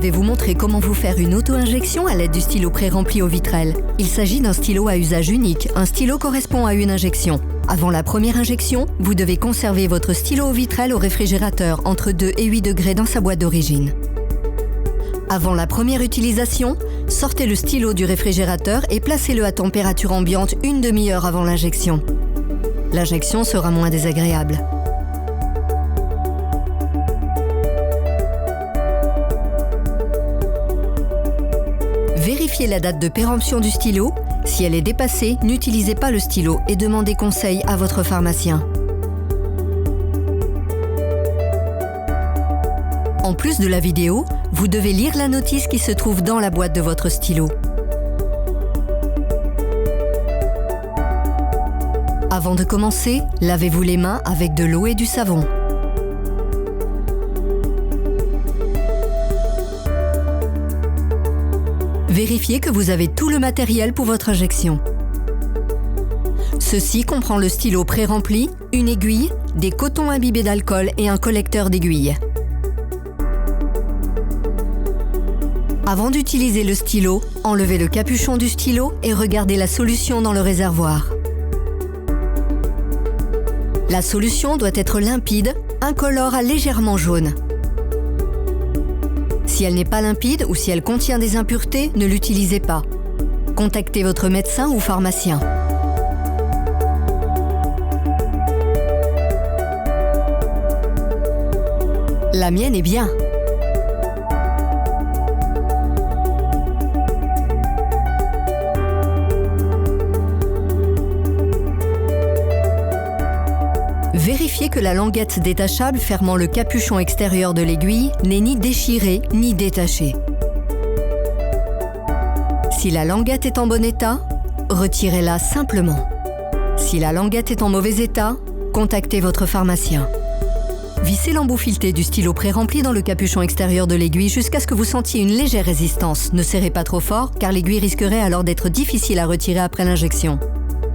vais vous montrer comment vous faire une auto-injection à l'aide du stylo pré-rempli au Vitrel. Il s'agit d'un stylo à usage unique. Un stylo correspond à une injection. Avant la première injection, vous devez conserver votre stylo au Vitrel au réfrigérateur entre 2 et 8 degrés dans sa boîte d'origine. Avant la première utilisation, sortez le stylo du réfrigérateur et placez-le à température ambiante une demi-heure avant l'injection. L'injection sera moins désagréable. Vérifiez la date de péremption du stylo. Si elle est dépassée, n'utilisez pas le stylo et demandez conseil à votre pharmacien. En plus de la vidéo, vous devez lire la notice qui se trouve dans la boîte de votre stylo. Avant de commencer, lavez-vous les mains avec de l'eau et du savon. Vérifiez que vous avez tout le matériel pour votre injection. Ceci comprend le stylo pré-rempli, une aiguille, des cotons imbibés d'alcool et un collecteur d'aiguilles. Avant d'utiliser le stylo, enlevez le capuchon du stylo et regardez la solution dans le réservoir. La solution doit être limpide, incolore à légèrement jaune. Si elle n'est pas limpide ou si elle contient des impuretés, ne l'utilisez pas. Contactez votre médecin ou pharmacien. La mienne est bien. Vérifiez que la languette détachable fermant le capuchon extérieur de l'aiguille n'est ni déchirée ni détachée. Si la languette est en bon état, retirez-la simplement. Si la languette est en mauvais état, contactez votre pharmacien. Vissez l'embout fileté du stylo pré-rempli dans le capuchon extérieur de l'aiguille jusqu'à ce que vous sentiez une légère résistance. Ne serrez pas trop fort car l'aiguille risquerait alors d'être difficile à retirer après l'injection.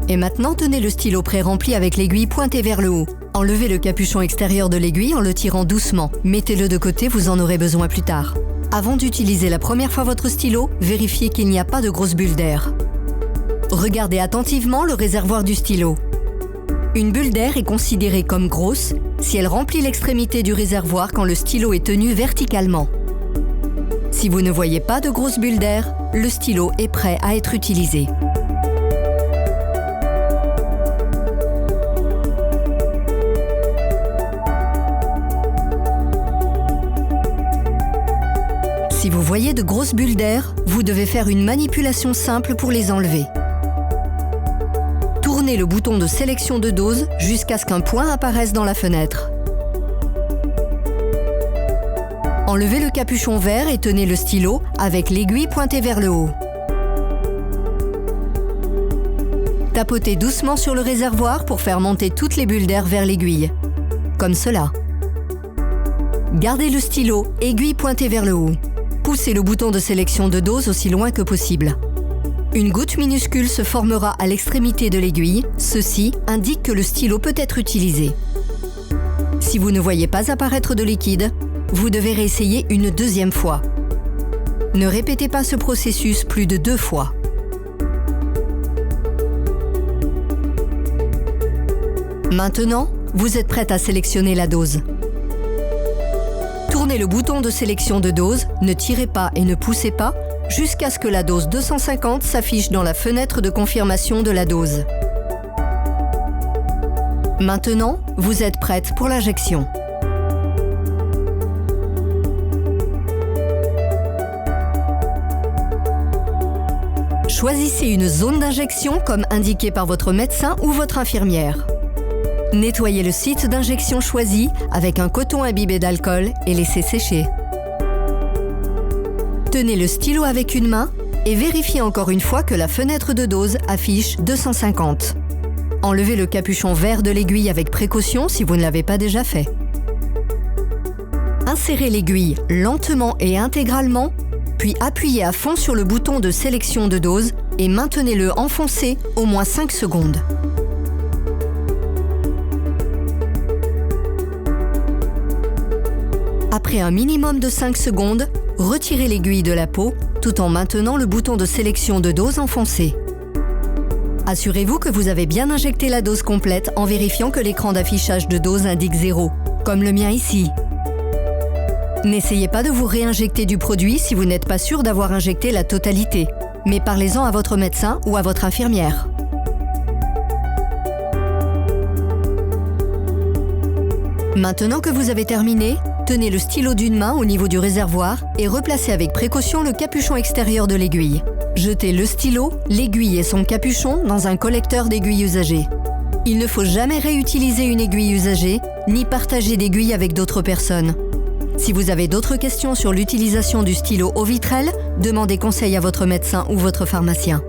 Et maintenant, tenez le stylo pré-rempli avec l'aiguille pointée vers le haut. Enlevez le capuchon extérieur de l'aiguille en le tirant doucement. Mettez-le de côté, vous en aurez besoin plus tard. Avant d'utiliser la première fois votre stylo, vérifiez qu'il n'y a pas de grosses bulles d'air. Regardez attentivement le réservoir du stylo. Une bulle d'air est considérée comme grosse si elle remplit l'extrémité du réservoir quand le stylo est tenu verticalement. Si vous ne voyez pas de grosses bulles d'air, le stylo est prêt à être utilisé. Si vous voyez de grosses bulles d'air, vous devez faire une manipulation simple pour les enlever. Tournez le bouton de sélection de dose jusqu'à ce qu'un point apparaisse dans la fenêtre. Enlevez le capuchon vert et tenez le stylo avec l'aiguille pointée vers le haut. Tapotez doucement sur le réservoir pour faire monter toutes les bulles d'air vers l'aiguille. Comme cela. Gardez le stylo, aiguille pointée vers le haut. Poussez le bouton de sélection de dose aussi loin que possible. Une goutte minuscule se formera à l'extrémité de l'aiguille. Ceci indique que le stylo peut être utilisé. Si vous ne voyez pas apparaître de liquide, vous devez réessayer une deuxième fois. Ne répétez pas ce processus plus de 2 fois. Maintenant, vous êtes prête à sélectionner la dose. Tournez le bouton de sélection de dose, ne tirez pas et ne poussez pas jusqu'à ce que la dose 250 s'affiche dans la fenêtre de confirmation de la dose. Maintenant, vous êtes prête pour l'injection. Choisissez une zone d'injection comme indiqué par votre médecin ou votre infirmière. Nettoyez le site d'injection choisi avec un coton imbibé d'alcool et laissez sécher. Tenez le stylo avec une main et vérifiez encore une fois que la fenêtre de dose affiche 250. Enlevez le capuchon vert de l'aiguille avec précaution si vous ne l'avez pas déjà fait. Insérez l'aiguille lentement et intégralement, puis appuyez à fond sur le bouton de sélection de dose et maintenez-le enfoncé au moins 5 secondes. Après un minimum de 5 secondes, retirez l'aiguille de la peau tout en maintenant le bouton de sélection de dose enfoncé. Assurez-vous que vous avez bien injecté la dose complète en vérifiant que l'écran d'affichage de dose indique 0, comme le mien ici. N'essayez pas de vous réinjecter du produit si vous n'êtes pas sûr d'avoir injecté la totalité, mais parlez-en à votre médecin ou à votre infirmière. Maintenant que vous avez terminé, tenez le stylo d'une main au niveau du réservoir et replacez avec précaution le capuchon extérieur de l'aiguille. Jetez le stylo, l'aiguille et son capuchon dans un collecteur d'aiguilles usagées. Il ne faut jamais réutiliser une aiguille usagée, ni partager d'aiguilles avec d'autres personnes. Si vous avez d'autres questions sur l'utilisation du stylo au vitrel, demandez conseil à votre médecin ou votre pharmacien.